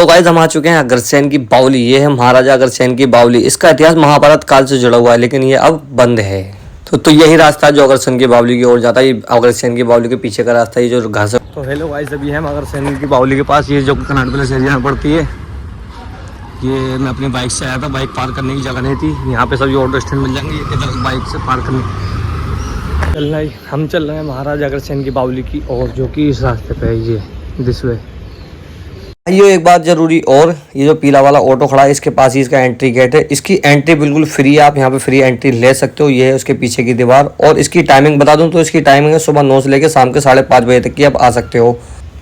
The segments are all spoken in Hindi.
गाइस हम आ चुके हैं अग्रसेन की बावली। ये है महाराजा अग्रसेन की बावली। इसका इतिहास महाभारत काल से जुड़ा हुआ है, लेकिन ये अब बंद है। तो यही रास्ता है जो अग्रसेन की बावली की ओर जाता है। ये अग्रसेन की बावली के पीछे का रास्ता है, ये जो घास। तो हेलो गाइस, अभी हम अग्रसेन की बावली के पास। ये जो कनाट प्लेस एरिया में पड़ती है, ये मैं अपनी बाइक से आया था। बाइक पार्क करने की जगह नहीं थी। यहाँ पे सभी ऑटो स्टैंड मिल जाएंगे, इधर बाइक से पार्क करने हम चल रहे हैं महाराजा अग्रसेन की बावली की ओर, जो कि इस रास्ते पे है, ये दिस वे। ये एक बात जरूरी और, ये जो पीला वाला ऑटो खड़ा है इसके पास ही इसका एंट्री गेट है। इसकी एंट्री बिल्कुल फ्री है, आप यहाँ पे फ्री एंट्री ले सकते हो। ये है उसके पीछे की दीवार। और इसकी टाइमिंग बता दूं तो इसकी टाइमिंग है सुबह 9 से लेकर शाम के 5:30 बजे तक की आप आ सकते हो।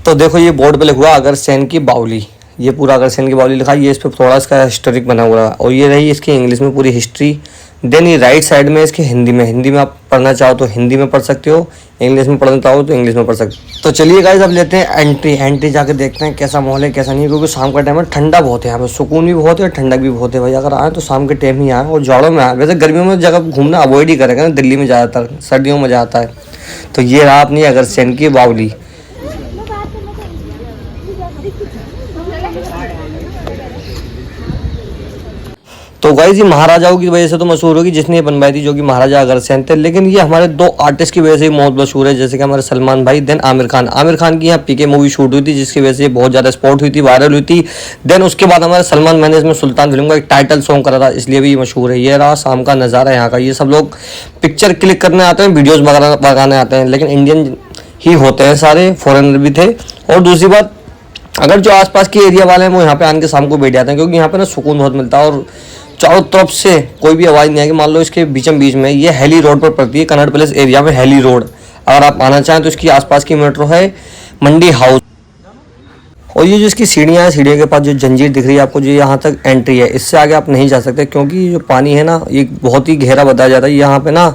तो देखो ये बोर्ड पे लिखा हुआ अग्रसेन की बावली, ये पूरा अग्रसेन की बावली लिखा है। ये इस पर थोड़ा इसका हिस्टोरिक बना हुआ है। और ये रही इसकी इंग्लिश में पूरी हिस्ट्री। देन ये राइट साइड में इसके हिंदी में आप पढ़ना चाहो तो हिंदी में पढ़ सकते हो, इंग्लिश में पढ़ना चाहो तो इंग्लिश में पढ़ सकते हो। तो चलिए गाइस अब लेते हैं एंट्री जाके देखते हैं कैसा माहौल है कैसा नहीं, क्योंकि शाम का टाइम है, ठंडा बहुत है यहाँ पे, सुकून भी बहुत है, ठंडक भी बहुत है भाई। अगर आए तो शाम के टाइम ही आए और जाड़ों में आए। वैसे गर्मियों में जगह घूमना अवॉइड ही करेगा ना, दिल्ली में ज़्यादातर, सर्दियों में मज़ा आता है। तो ये रहा अपनी अग्रसेन की बावली। तो गाइस ये महाराजाओं की वजह से तो मशहूर होगी, जिसने ये बनवाई थी, जो कि महाराजा अग्रसेन थे। लेकिन ये हमारे 2 आर्टिस्ट की वजह से बहुत मशहूर है, जैसे कि हमारे सलमान भाई, देन आमिर खान की यहाँ पीके मूवी शूट हुई थी, जिसकी वजह से ये बहुत ज़्यादा स्पॉट हुई थी, वायरल हुई थी। देन उसके बाद हमारे सलमान मैंने इसमें सुल्तान फिल्म का एक टाइटल सॉन्ग करा था, इसलिए भी मशहूर है। ये रहा शाम का नज़ारा यहाँ का। ये सब लोग पिक्चर क्लिक करने आते हैं, वीडियोज़ बनाने आते हैं, लेकिन इंडियन ही होते हैं सारे, फॉरेनर भी थे। और दूसरी बात, अगर जो आसपास के एरिया वाले हैं वो यहाँ पे आने के शाम को बैठ जाते हैं, क्योंकि यहाँ पे ना सुकून बहुत मिलता है और चारों तरफ से कोई भी आवाज़ नहीं आएगी। मान लो इसके बीचम बीच में ये हैली रोड पर पड़ती है, कनॉट प्लेस एरिया में हैली रोड। अगर आप आना चाहें तो इसकी आसपास की मेट्रो है मंडी हाउस। और ये जो इसकी सीढ़ियाँ हैं, सीढ़ियों के पास जो जंजीर दिख रही है आपको, जो यहाँ तक एंट्री है, इससे आगे आप नहीं जा सकते, क्योंकि जो पानी है ना ये बहुत ही गहरा बताया जाता है। यहाँ पे ना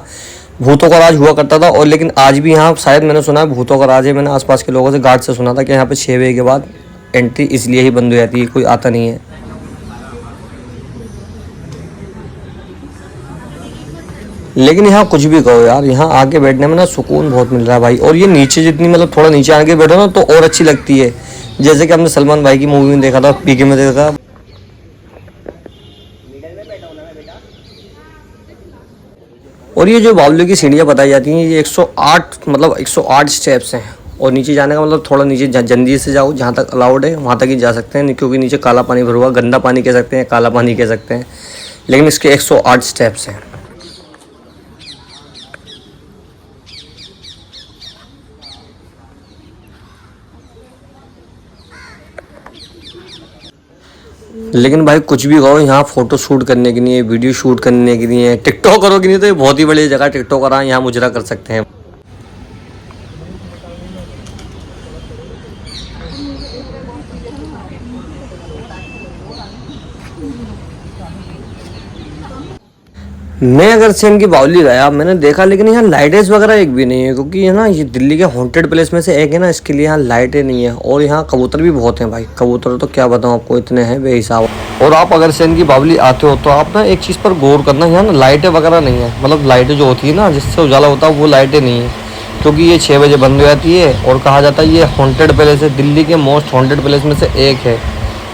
भूतों का राज हुआ करता था, और लेकिन आज भी यहाँ शायद मैंने सुना है भूतों का राज है। मैंने आसपास के लोगों से, गार्ड से सुना था कि यहाँ पे 6 बजे के बाद एंट्री इसलिए ही बंद हो जाती है, कोई आता नहीं है। लेकिन यहाँ कुछ भी कहो यार, यहाँ आके बैठने में ना सुकून बहुत मिल रहा है भाई। और ये नीचे जितनी मतलब थोड़ा नीचे आके बैठो ना तो और अच्छी लगती है, जैसे कि हमने सलमान भाई की मूवी में देखा था, पीके में देखा। और ये जो बावली की सीढ़ियाँ बताई जाती हैं, ये 108 स्टेप्स हैं। और नीचे जाने का मतलब थोड़ा नीचे जंजीर से जाओ, जहाँ तक अलाउड है वहाँ तक ही जा सकते हैं, क्योंकि नीचे काला पानी भरा हुआ, गंदा पानी कह सकते हैं, काला पानी कह सकते हैं, लेकिन इसके 108 स्टेप्स हैं। लेकिन भाई कुछ भी कहो, यहाँ फोटो शूट करने की नहीं है, वीडियो शूट करने की नहीं है, टिकटॉक करोगे नहीं तो ये बहुत ही बड़ी जगह टिकटॉकर आए यहाँ मुजरा कर सकते हैं। मैं अग्रसेन की बावली गया, मैंने देखा, लेकिन यहाँ लाइटें वगैरह एक भी नहीं है, क्योंकि है ना ये दिल्ली के हॉन्टेड प्लेस में से एक है ना, इसके लिए यहाँ लाइटें नहीं है। और यहाँ कबूतर भी बहुत हैं भाई, कबूतर तो क्या बताऊँ आपको, इतने हैं बेहिसाब। और आप अग्रसेन की बावली आते हो तो आप ना एक चीज़ पर गौर करना, यहाँ ना लाइटें वगैरह नहीं है, मतलब लाइटें जो होती है ना जिससे उजाला होता है वो लाइटें नहीं है, क्योंकि ये 6 बजे बंद हो जाती है। और कहा जाता है ये हॉन्टेड प्लेस है, दिल्ली के मोस्ट हॉन्टेड प्लेस में से एक है,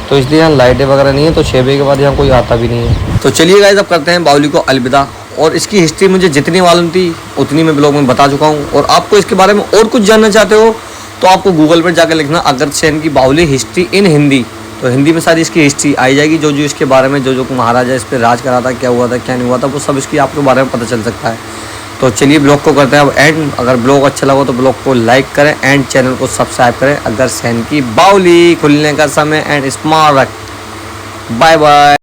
तो इसलिए यहाँ लाइटें वगैरह नहीं है। तो 6 बजे के बाद यहाँ कोई आता भी नहीं है। तो चलिए गाइस अब करते हैं बावली को अलविदा। और इसकी हिस्ट्री मुझे जितनी मालूम थी उतनी मैं ब्लॉग में बता चुका हूँ। और आपको इसके बारे में और कुछ जानना चाहते हो तो आपको गूगल पर जाकर लिखना अग्रसेन की बावली हिस्ट्री इन हिंदी, तो हिंदी में सारी इसकी हिस्ट्री आई जाएगी। जो इसके बारे में, जो महाराजा इस पर राज करा था, क्या हुआ था क्या नहीं हुआ था, वो सब इसकी आपके बारे में पता चल सकता है। तो चलिए ब्लॉग को करते हैं अब एंड। अगर ब्लॉग अच्छा लगा तो ब्लॉग को लाइक करें एंड चैनल को सब्सक्राइब करें। अग्रसेन की बावली खुलने का समय एंड स्मारक। Bye bye.